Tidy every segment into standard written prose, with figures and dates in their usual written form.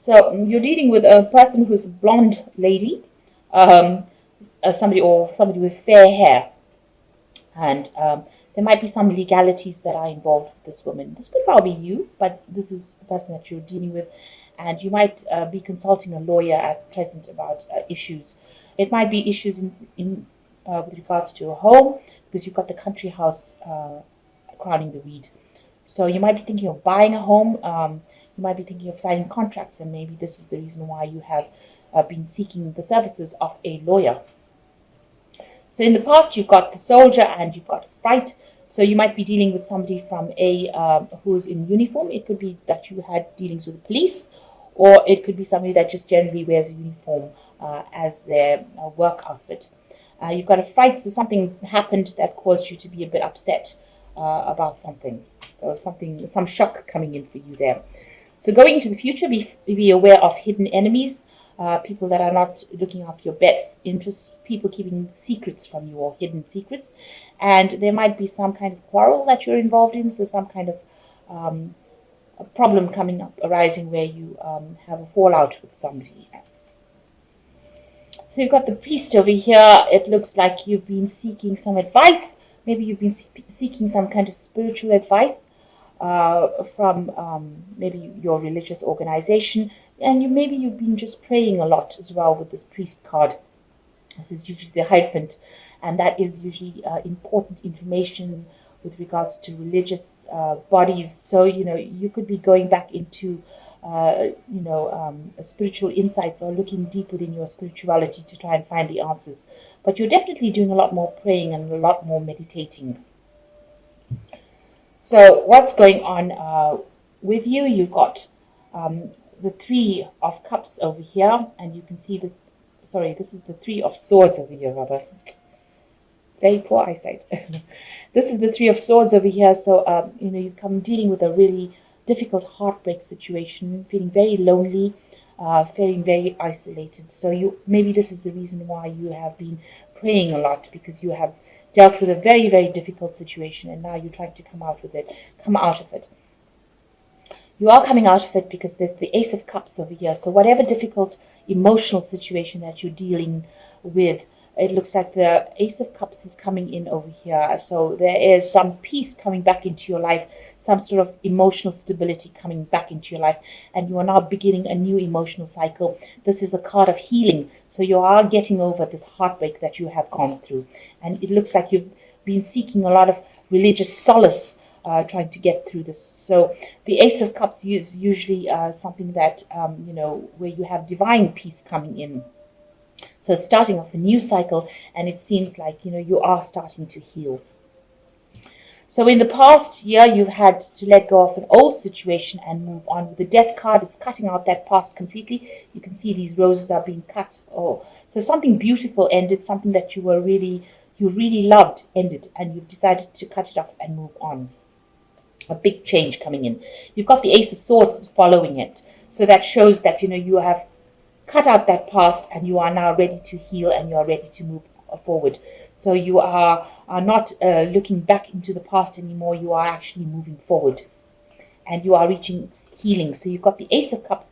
So you're dealing with a person who's a blonde lady, um, somebody with fair hair, and there might be some legalities that are involved with this woman. This could probably be you, but this is the person that you're dealing with, and you might be consulting a lawyer at present about issues. It might be issues in with regards to a home, because you've got the country house crowning the weed. So you might be thinking of buying a home. You might be thinking of signing contracts, and maybe this is the reason why you have been seeking the services of a lawyer. So in the past, you've got the soldier and you've got fright. So you might be dealing with somebody from who's in uniform. It could be that you had dealings with the police, or it could be somebody that just generally wears a uniform as their work outfit. You've got a fright, so something happened that caused you to be a bit upset about something. So some shock coming in for you there. So going into the future, be aware of hidden enemies. People that are not looking after your best interests, people keeping secrets from you or hidden secrets. And there might be some kind of quarrel that you're involved in, so some kind of a problem coming up, arising where you have a fallout with somebody. So you've got the priest over here. It looks like you've been seeking some advice. Maybe you've been seeking some kind of spiritual advice from maybe your religious organization, and maybe you've been just praying a lot as well with this priest card. This is usually the Hierophant, and that is usually important information with regards to religious bodies. So you could be going back into spiritual insights, or looking deep within your spirituality to try and find the answers. But you're definitely doing a lot more praying and a lot more meditating. So what's going on with you? You've got the Three of Cups over here, and you can see this. Sorry, this is the Three of Swords over here, rather. Very poor eyesight. This is the Three of Swords over here. So you come dealing with a really difficult heartbreak situation, feeling very lonely, feeling very isolated. So maybe this is the reason why you have been praying a lot, because you have dealt with a very, very difficult situation, and now you're trying to come out of it. You are coming out of it because there's the Ace of Cups over here. So whatever difficult emotional situation that you're dealing with, it looks like the Ace of Cups is coming in over here. So there is some peace coming back into your life, some sort of emotional stability coming back into your life, and you are now beginning a new emotional cycle. This is a card of healing. So you are getting over this heartbreak that you have gone through. And it looks like you've been seeking a lot of religious solace, trying to get through this. So the Ace of Cups is usually something that, where you have divine peace coming in. So starting off a new cycle, and it seems like, you are starting to heal. So in the past year, you've had to let go of an old situation and move on. With the Death card, it's cutting out that past completely. You can see these roses are being cut. So something beautiful ended, something that you really loved ended, and you've decided to cut it off and move on. A big change coming in. You've got the Ace of Swords following it. So that shows that, you have cut out that past, and you are now ready to heal, and you are ready to move forward. So you are not looking back into the past anymore. You are actually moving forward, and you are reaching healing. So you've got the Ace of Cups,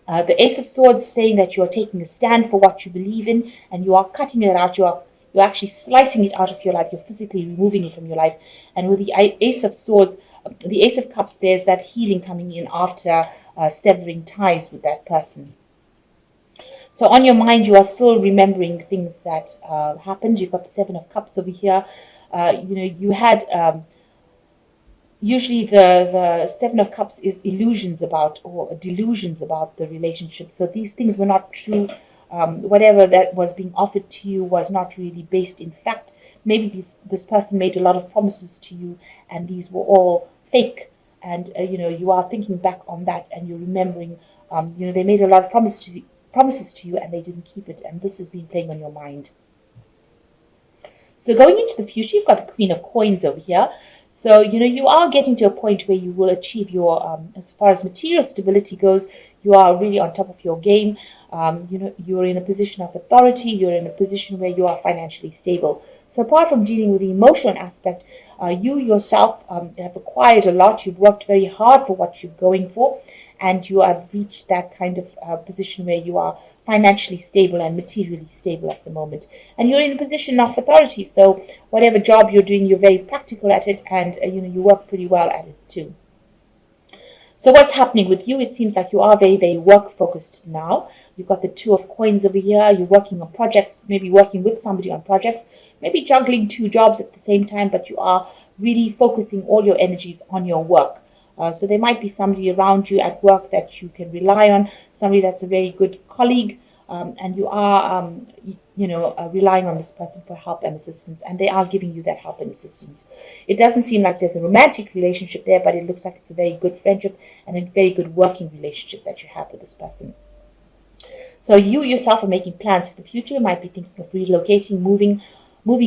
the Ace of Swords, saying that you are taking a stand for what you believe in, and you are cutting it out. You're actually slicing it out of your life. You're physically removing it from your life. And with the Ace of Swords, the Ace of Cups, there's that healing coming in after severing ties with that person. So on your mind, you are still remembering things that happened. You've got the Seven of Cups over here. You had usually the Seven of Cups is illusions about, or delusions about, the relationship. So these things were not true. Whatever that was being offered to you was not really based in fact. Maybe this person made a lot of promises to you, and these were all fake. And you are thinking back on that, and you're remembering. They made a lot of promises to you, and they didn't keep it, and this has been playing on your mind. So going into the future, you've got the Queen of Coins over here. So you are getting to a point where you will achieve your as far as material stability goes, you are really on top of your game. You're in a position of authority. You're in a position where you are financially stable. So apart from dealing with the emotional aspect, you yourself have acquired a lot. You've worked very hard for what you're going for, and you have reached that kind of position where you are financially stable and materially stable at the moment. And you're in a position of authority, so whatever job you're doing, you're very practical at it, and you work pretty well at it too. So what's happening with you? It seems like you are very, very work focused now. You've got the Two of Coins over here. You're working on projects, maybe working with somebody on projects, maybe juggling two jobs at the same time, but you are really focusing all your energies on your work. So there might be somebody around you at work that you can rely on, somebody that's a very good colleague, and you are, relying on this person for help and assistance, and they are giving you that help and assistance. It doesn't seem like there's a romantic relationship there, but it looks like it's a very good friendship and a very good working relationship that you have with this person. So you yourself are making plans for the future. You might be thinking of relocating, moving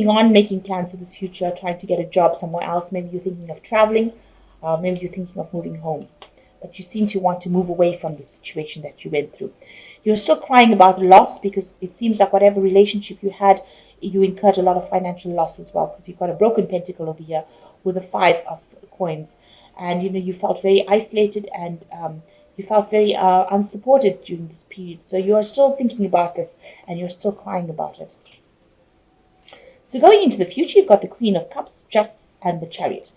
on, making plans for the future, trying to get a job somewhere else. Maybe you're thinking of traveling. Maybe you're thinking of moving home. But you seem to want to move away from the situation that you went through. You're still crying about the loss because it seems like whatever relationship you had, you incurred a lot of financial loss as well, because you've got a broken pentacle over here with the Five of Coins. And, you felt very isolated, and you felt very unsupported during this period. So you are still thinking about this, and you're still crying about it. So going into the future, you've got the Queen of Cups, Justice, and the Chariot.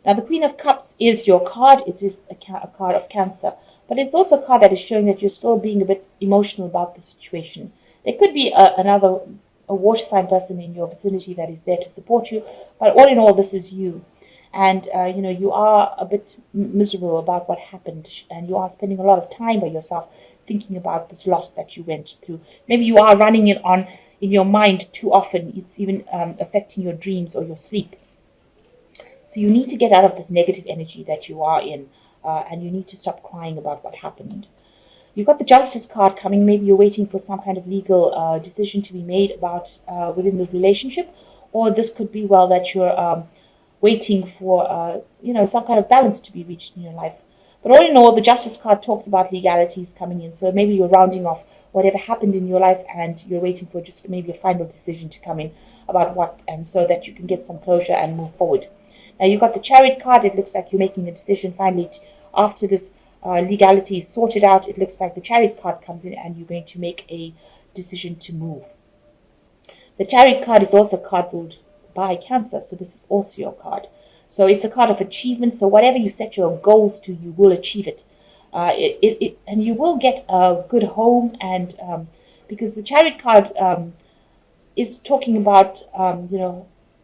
Now, the Queen of Cups is your card. It is a card of Cancer. But it's also a card that is showing that you're still being a bit emotional about the situation. There could be a water sign person in your vicinity that is there to support you. But all in all, this is you. And, you are a bit miserable about what happened. And you are spending a lot of time by yourself thinking about this loss that you went through. Maybe you are running it on in your mind too often. It's even affecting your dreams or your sleep. So you need to get out of this negative energy that you are in, and you need to stop crying about what happened. You've got the Justice card coming. Maybe you're waiting for some kind of legal decision to be made about within the relationship, or this could be, well, that you're waiting for some kind of balance to be reached in your life. But all in all, the Justice card talks about legalities coming in. So maybe you're rounding off whatever happened in your life, and you're waiting for just maybe a final decision to come in about what, and so that you can get some closure and move forward. Now, you've got the Chariot card. It looks like you're making a decision finally. After this legality is sorted out, it looks like the Chariot card comes in and you're going to make a decision to move. The Chariot card is also a card ruled by Cancer, so this is also your card. So it's a card of achievement. So whatever you set your goals to, you will achieve it. And you will get a good home, and because the Chariot card is talking about,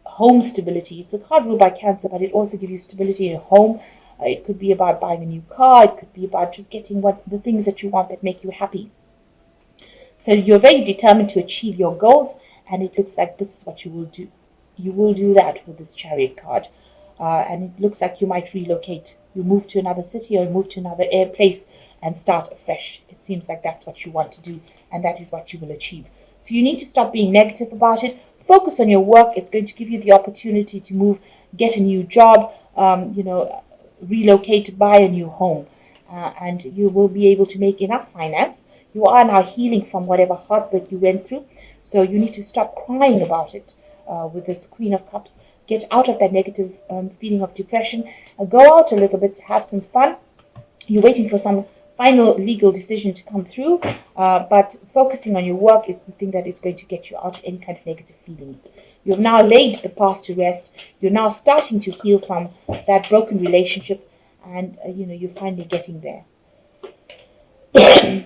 home stability. It's a card ruled by Cancer, but it also gives you stability in a home. It could be about buying a new car. It could be about just getting the things that you want that make you happy. So you're very determined to achieve your goals, and it looks like this is what you will do. You will do that with this Chariot card. And it looks like you might relocate. You move to another city or move to another place and start afresh. It seems like that's what you want to do, and that is what you will achieve. So you need to stop being negative about it. Focus on your work. It's going to give you the opportunity to move, get a new job, relocate, buy a new home. And you will be able to make enough finance. You are now healing from whatever heartbreak you went through. So you need to stop crying about it with this Queen of Cups. Get out of that negative feeling of depression. Go out a little bit, have some fun. You're waiting for some final legal decision to come through, but focusing on your work is the thing that is going to get you out of any kind of negative feelings. You've now laid the past to rest. You're now starting to heal from that broken relationship, and you're finally getting there.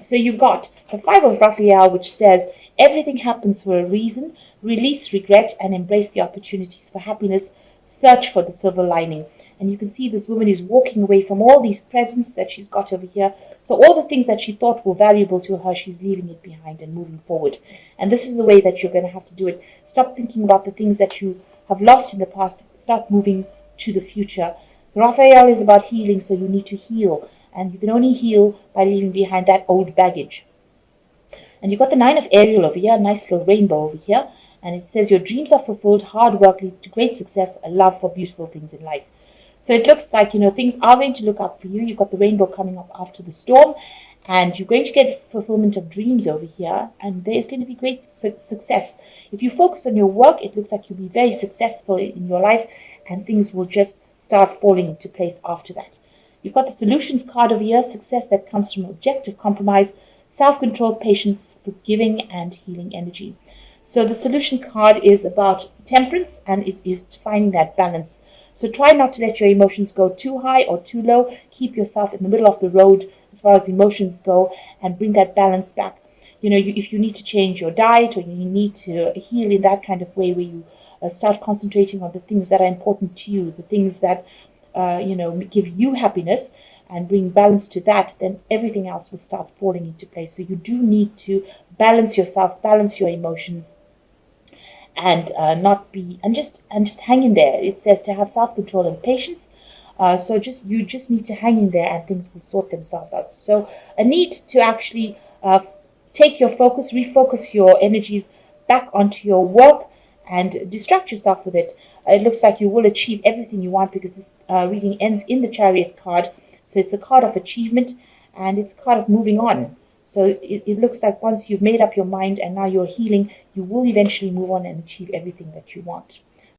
So you've got the Five of Raphael, which says everything happens for a reason. Release regret and embrace the opportunities for happiness. Search for the silver lining. And you can see this woman is walking away from all these presents that she's got over here. So all the things that she thought were valuable to her, she's leaving it behind and moving forward. And this is the way that you're going to have to do it. Stop thinking about the things that you have lost in the past. Start moving to the future. Raphael is about healing, so you need to heal. And you can only heal by leaving behind that old baggage. And you've got the Nine of Ariel over here, a nice little rainbow over here. And it says your dreams are fulfilled, hard work leads to great success, a love for beautiful things in life. So it looks like, things are going to look up for you. You've got the rainbow coming up after the storm, and you're going to get fulfillment of dreams over here, and there's going to be great success. If you focus on your work, it looks like you'll be very successful in your life, and things will just start falling into place after that. You've got the solutions card over here, success that comes from objective compromise, self-control, patience, forgiving, and healing energy. So the solution card is about temperance, and it is finding that balance. So try not to let your emotions go too high or too low. Keep yourself in the middle of the road as far as emotions go, and bring that balance back. If you need to change your diet, or you need to heal in that kind of way, where you start concentrating on the things that are important to you, the things that give you happiness, and bring balance to that, then everything else will start falling into place. So you do need to balance yourself, balance your emotions, and just hang in there. It says to have self-control and patience. So you just need to hang in there, and things will sort themselves out. So a need to actually take your focus, refocus your energies back onto your work, and distract yourself with it. It looks like you will achieve everything you want, because this reading ends in the Chariot card. So it's a card of achievement, and it's a card of moving on. So it looks like once you've made up your mind and now you're healing, you will eventually move on and achieve everything that you want.